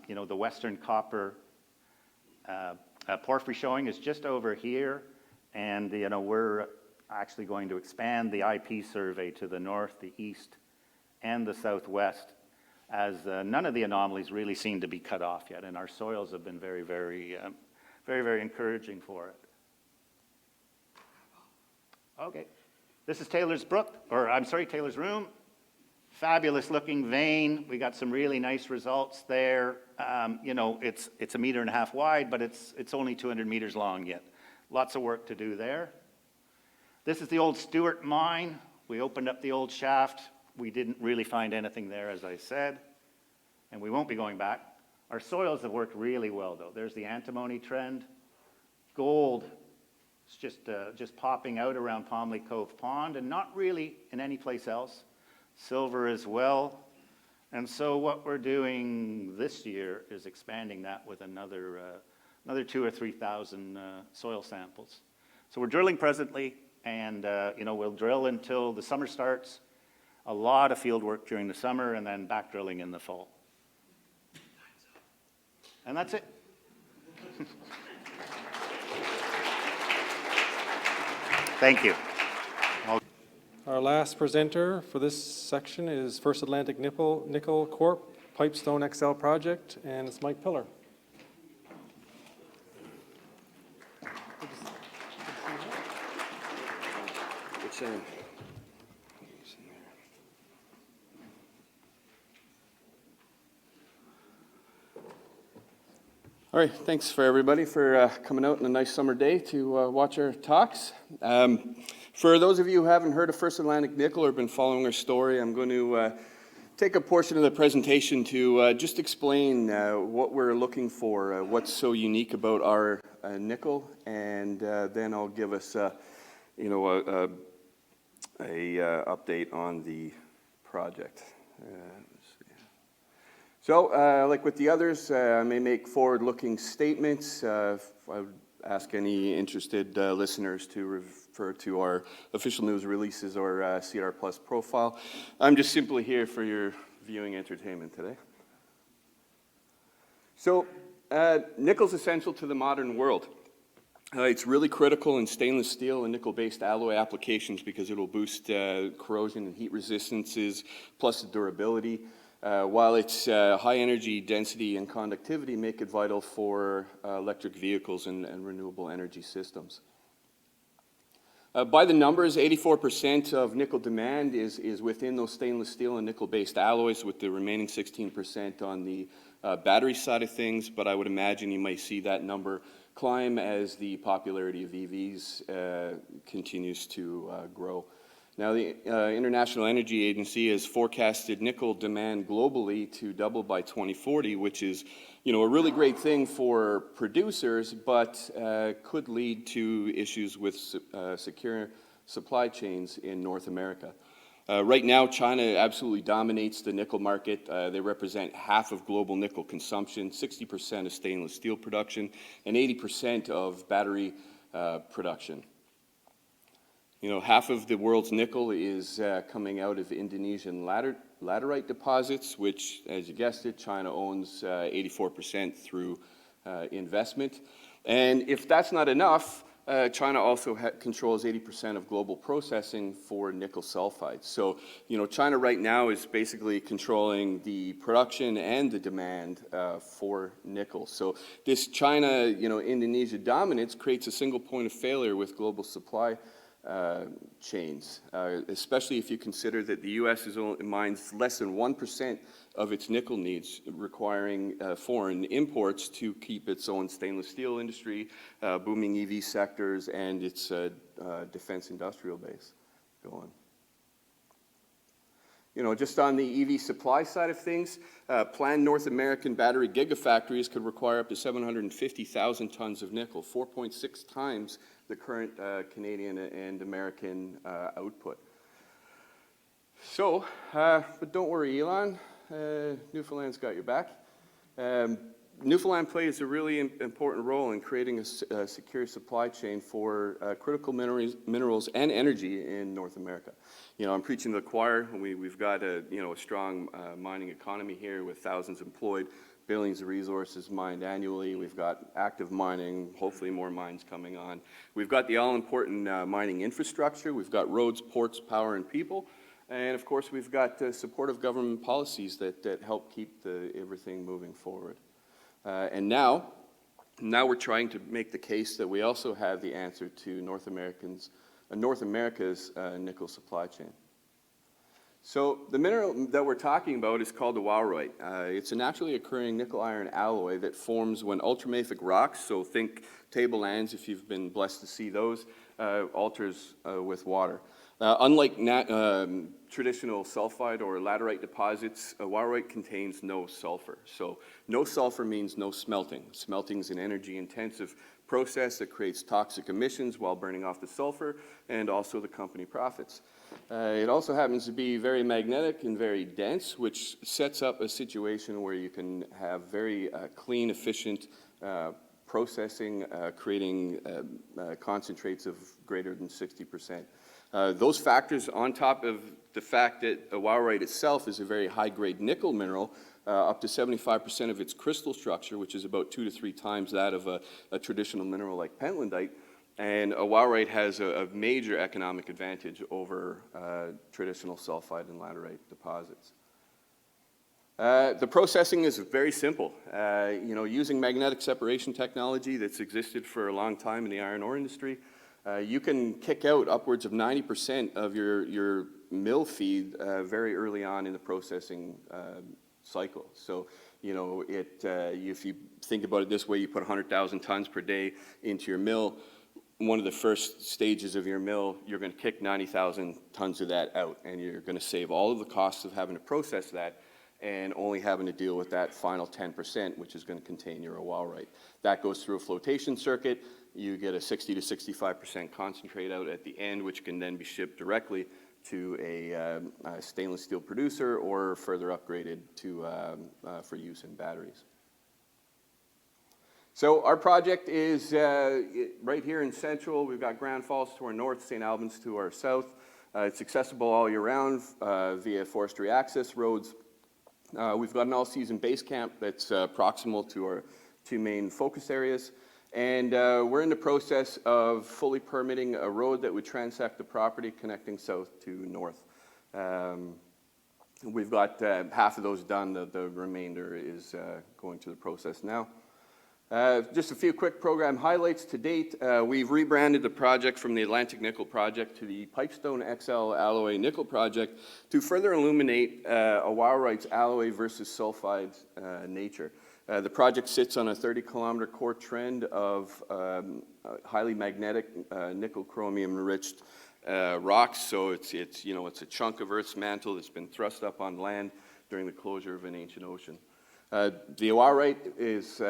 You know, the western copper porphyry showing is just over here, and you know, we're actually going to expand the IP survey to the north, the east, and the southwest, as none of the anomalies really seem to be cut off yet, and our soils have been very, very encouraging for it. Okay. This is Taylor's Brook, Taylor's Room. Fabulous looking vein. We got some really nice results there. You know, it's 1.5 meters wide, but it's only 200 meters long yet. Lots of work to do there. This is the old Stewart mine. We opened up the old shaft. We didn't really find anything there, as I said, and we won't be going back. Our soils have worked really well, though. There's the antimony trend. Gold is just popping out around Palmley Cove Pond and not really in any place else. Silver as well. And so what we're doing this year is expanding that with another 2,000 or 3,000 soil samples. So we're drilling presently, and you know, we'll drill until the summer starts. A lot of field work during the summer, and then back drilling in the fall. And that's it. Thank you. Our last presenter for this section is First Atlantic Nickel Corp. Pipestone XL project, and it's Mike Pillar. All right, thanks for everybody for coming out on a nice summer day to watch our talks. For those of you who haven't heard of First Atlantic Nickel or been following our story, I'm going to take a portion of the presentation to just explain what we're looking for, what's so unique about our nickel, and then I'll give us a update on the project. So, like with the others, I may make forward-looking statements. I would ask any interested listeners to refer to our official news releases or CR Plus profile. I'm just simply here for your viewing entertainment today. So, nickel's essential to the modern world. It's really critical in stainless steel and nickel-based alloy applications because it will boost corrosion and heat resistances, plus the durability. While its high energy density and conductivity make it vital for electric vehicles and renewable energy systems. By the numbers, 84% of nickel demand is within those stainless steel and nickel-based alloys, with the remaining 16% on the battery side of things, but I would imagine you might see that number climb as the popularity of EVs continues to grow. Now, the International Energy Agency has forecasted nickel demand globally to double by 2040, which is, you know, a really great thing for producers, but could lead to issues with secure supply chains in North America. Right now, China absolutely dominates the nickel market. They represent half of global nickel consumption, 60% of stainless steel production, and 80% of battery production. You know, half of the world's nickel is coming out of Indonesian laterite deposits, which, as you guessed it, China owns 84% through investment. And if that's not enough, China also controls 80% of global processing for nickel sulfide. So, you know, China right now is basically controlling the production and the demand for nickel. So this China, you know, Indonesia dominance creates a single point of failure with global supply chains, especially if you consider that the U.S. mines less than 1% of its nickel needs, requiring foreign imports to keep its own stainless steel industry, booming EV sectors, and its defense industrial base going. You know, just on the EV supply side of things, planned North American battery gigafactories could require up to 750,000 tons of nickel, 4.6 times the current Canadian and American output. So, but don't worry, Elon, Newfoundland's got your back. Newfoundland plays a really important role in creating a secure supply chain for critical minerals and energy in North America. You know, I'm preaching to the choir. We've got a strong mining economy here with thousands employed, billions of resources mined annually. We've got active mining, hopefully more mines coming on. We've got the all-important mining infrastructure. We've got roads, ports, power, and people. And of course, we've got supportive government policies that help keep everything moving forward. And now we're trying to make the case that we also have the answer to North America's nickel supply chain. So the mineral that we're talking about is called the wowrite. It's a naturally occurring nickel-iron alloy that forms when ultramafic rocks, so think tablelands if you've been blessed to see those, alters with water. Unlike traditional sulfide or laterite deposits, wowrite contains no sulfur. So no sulfur means no smelting. Smelting is an energy-intensive process that creates toxic emissions while burning off the sulfur and also the company profits. It also happens to be very magnetic and very dense, which sets up a situation where you can have very clean, efficient processing, creating concentrates of greater than 60%. Those factors, on top of the fact that wowrite itself is a very high-grade nickel mineral, up to 75% of its crystal structure, which is about 2 to 3 times that of a traditional mineral like pentlandite, and a wowrite has a major economic advantage over traditional sulfide and laterite deposits. The processing is very simple. Using magnetic separation technology that's existed for a long time in the iron ore industry, you can kick out upwards of 90% of your mill feed very early on in the processing cycle. So, if you think about it this way, you put 100,000 tons per day into your mill. One of the first stages of your mill, you're going to kick 90,000 tons of that out, and you're going to save all of the costs of having to process that and only having to deal with that final 10%, which is going to contain your wowrite. That goes through a flotation circuit. You get a 60 to 65% concentrate out at the end, which can then be shipped directly to a stainless steel producer or further upgraded to, for use in batteries. So our project is right here in Central. We've got Grand Falls to our north, St. Albans to our south. It's accessible all year round via forestry access roads. We've got an all-season base camp that's proximal to our 2 main focus areas. And we're in the process of fully permitting a road that would transect the property connecting south to north. We've got half of those done. The remainder is going through the process now. Just a few quick program highlights to date. We've rebranded the project from the Atlantic Nickel Project to the Pipestone XL Alloy Nickel Project to further illuminate a wowrite's alloy versus sulfide nature. The project sits on a 30-kilometer core trend of highly magnetic nickel chromium enriched rocks. So it's a chunk of Earth's mantle that's been thrust up on land during the closure of an ancient ocean. The wowrite is,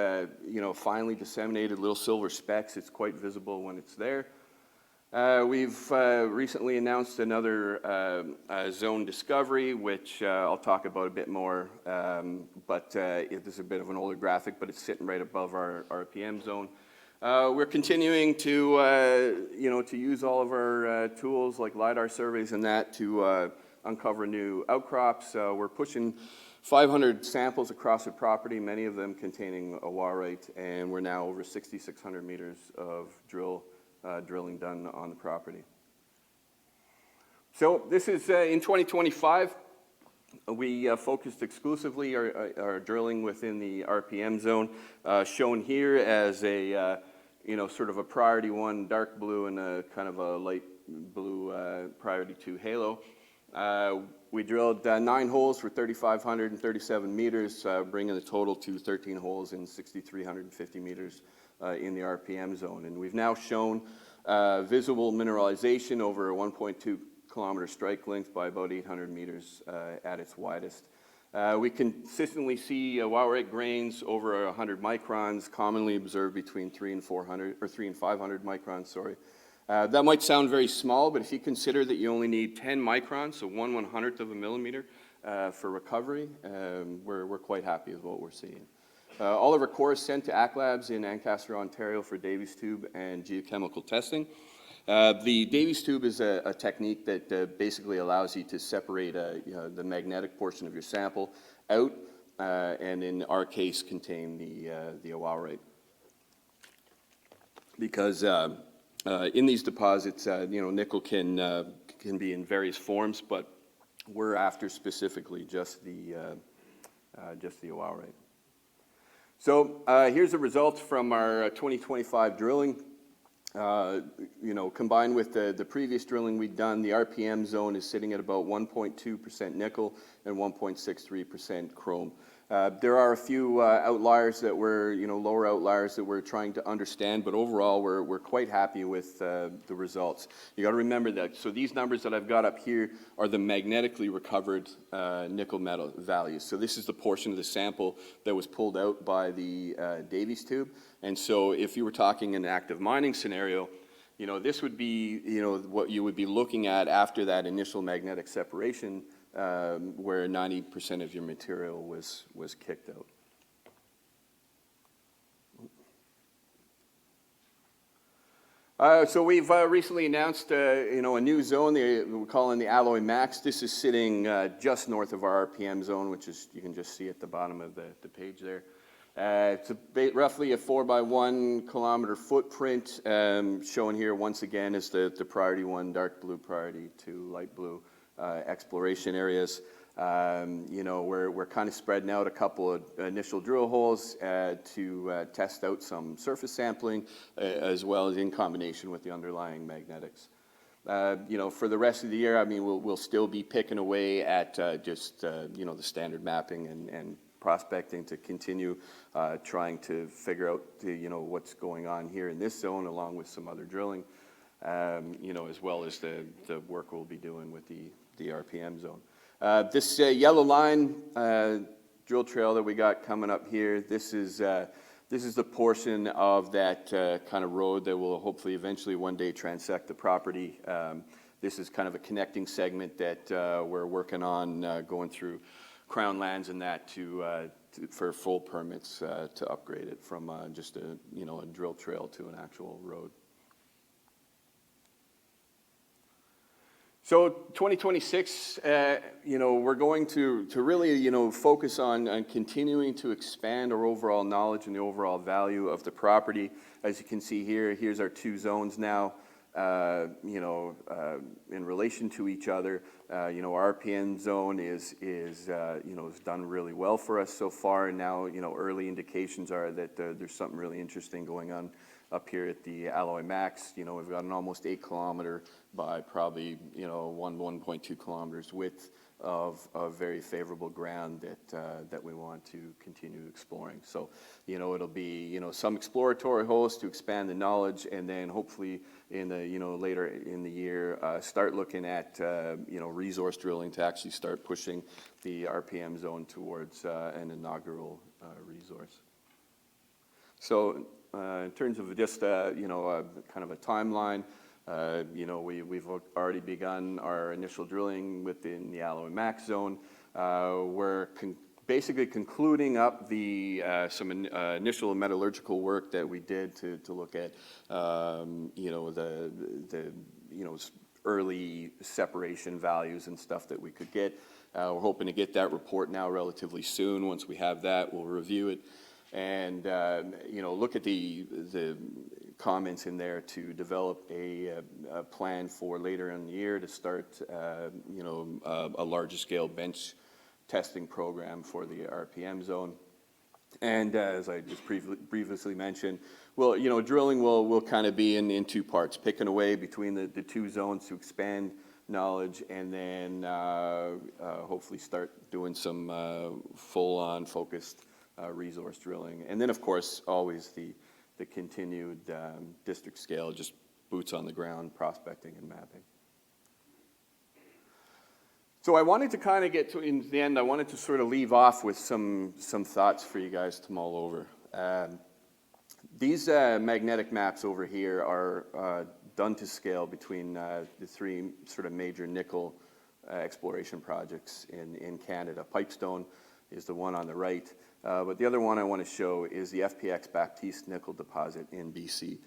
finely disseminated little silver specks. It's quite visible when it's there. We've recently announced another zone discovery, which I'll talk about a bit more, but this is a bit of an older graphic, but it's sitting right above our RPM zone. We're continuing to use all of our tools like LiDAR surveys and that to uncover new outcrops. We're pushing 500 samples across the property, many of them containing a wowrite, and we're now over 6,600 meters of drilling done on the property. So this is in 2025. We focused exclusively our drilling within the RPM zone, shown here as a sort of a priority 1 dark blue and a kind of a light blue priority 2 halo. We drilled 9 holes for 3,537 meters, bringing the total to 13 holes in 6,350 meters in the RPM zone. And we've now shown visible mineralization over a 1.2 kilometer strike length by about 800 meters at its widest. We consistently see wowrite grains over 100 microns, commonly observed between 3 and 500 microns, sorry. That might sound very small, but if you consider that you only need 10 microns, so 1/100th of a millimeter for recovery, we're quite happy with what we're seeing. All of our core is sent to ACT Labs in Ancaster, Ontario for Davies tube and geochemical testing. The Davies tube is a technique that basically allows you to separate the magnetic portion of your sample out, and in our case, contain the wowrite. Because in these deposits, nickel can be in various forms, but we're after specifically just the wowrite. So here's the results from our 2025 drilling. You know, combined with the previous drilling we'd done, the RPM zone is sitting at about 1.2% nickel and 1.63% chrome. There are a few outliers that we're, you know, lower outliers that we're trying to understand, but overall we're quite happy with the results. You got to remember that, so these numbers that I've got up here are the magnetically recovered nickel metal values. So this is the portion of the sample that was pulled out by the Davies tube. And so if you were talking an active mining scenario, you know, this would be, you know, what you would be looking at after that initial magnetic separation, where 90% of your material was kicked out. So we've recently announced, you know, a new zone we're calling the Alloy Max. This is sitting just north of our RPM zone, which is, you can just see at the bottom of the page there. It's roughly a 4x1 kilometer footprint. Shown here once again is the priority 1 dark blue, priority 2 light blue exploration areas. You know, we're kind of spreading out a couple of initial drill holes to test out some surface sampling, as well as in combination with the underlying magnetics. You know, for the rest of the year, I mean, we'll still be picking away at just you know, the standard mapping and prospecting to continue trying to figure out you know, what's going on here in this zone, along with some other drilling, you know, as well as the work we'll be doing with the RPM zone. This yellow line drill trail that we got coming up here, this is the portion of that kind of road that will hopefully eventually one day transect the property. This is kind of a connecting segment that we're working on going through Crown lands and that for full permits to upgrade it from just a, you know, a drill trail to an actual road. So 2026, you know, we're going to really, you know, focus on continuing to expand our overall knowledge and the overall value of the property. As you can see here, here's our 2 zones now, you know, in relation to each other. You know, our RPM zone is you know, has done really well for us so far, and now, you know, early indications are that there's something really interesting going on up here at the Alloy Max. You know, we've got an almost 8 kilometer by probably, you know, 1.2 kilometers width of very favorable ground that we want to continue exploring. So, you know, it'll be, you know, some exploratory holes to expand the knowledge, and then hopefully in the, you know, later in the year, start looking at, you know, resource drilling to actually start pushing the RPM zone towards an inaugural resource. So in terms of just, you know, kind of a timeline, you know, we've already begun our initial drilling within the Alloy Max zone. We're basically concluding up the some initial metallurgical work that we did to look at, you know, the you know, early separation values and stuff that we could get. We're hoping to get that report now relatively soon. Once we have that, we'll review it and you know, look at the comments in there to develop a plan for later in the year to start you know, a larger scale bench testing program for the RPM zone. And as I just previously mentioned, well, you know, drilling will kind of be in 2 parts, picking away between the 2 zones to expand knowledge, and then hopefully start doing some full-on focused resource drilling. And then, of course, always the continued district scale, just boots on the ground prospecting and mapping. So I wanted to kind of get to, in the end, I wanted to sort of leave off with some thoughts for you guys to mull over. These magnetic maps over here are done to scale between the 3 sort of major nickel exploration projects in Canada. Pipestone is the one on the right, but the other one I want to show is the FPX Baptiste nickel deposit in BC.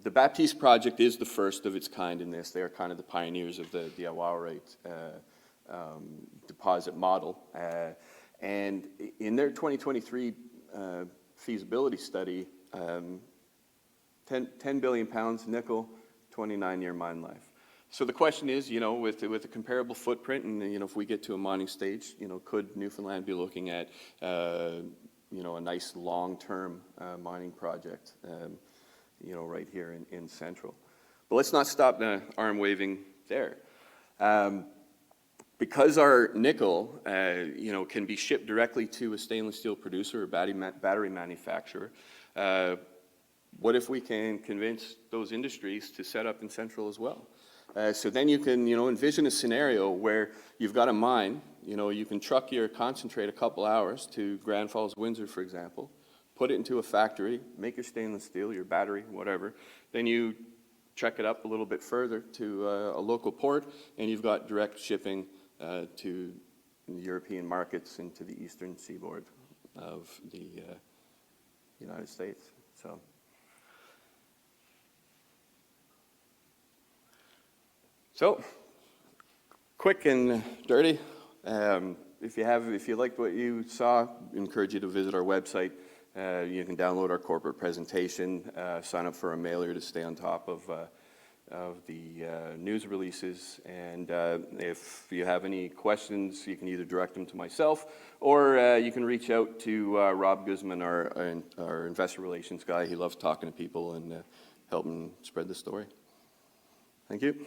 The Baptiste project is the first of its kind in this. They are kind of the pioneers of the Awaurite deposit model. And in their 2023 feasibility study, 10 billion pounds nickel, 29-year mine life. So the question is, you know, with a comparable footprint, and, you know, if we get to a mining stage, you know, could Newfoundland be looking at, you know, a nice long-term mining project? right here in Central. But let's not stop the arm waving there. Because our nickel, can be shipped directly to a stainless steel producer or battery manufacturer, what if we can convince those industries to set up in Central as well? So then you can, envision a scenario where you've got a mine, you can truck your concentrate a couple hours to Grand Falls, Windsor, for example, put it into a factory, make your stainless steel, your battery, whatever, then you trek it up a little bit further to a local port, and you've got direct shipping to the European markets and to the eastern seaboard of the United States. So, quick and dirty. If you liked what you saw, I encourage you to visit our website. You can download our corporate presentation, sign up for a mailer to stay on top of the news releases. And if you have any questions, you can either direct them to myself, or you can reach out to Rob Guzman, our investor relations guy. He loves talking to people and helping spread the story. Thank you.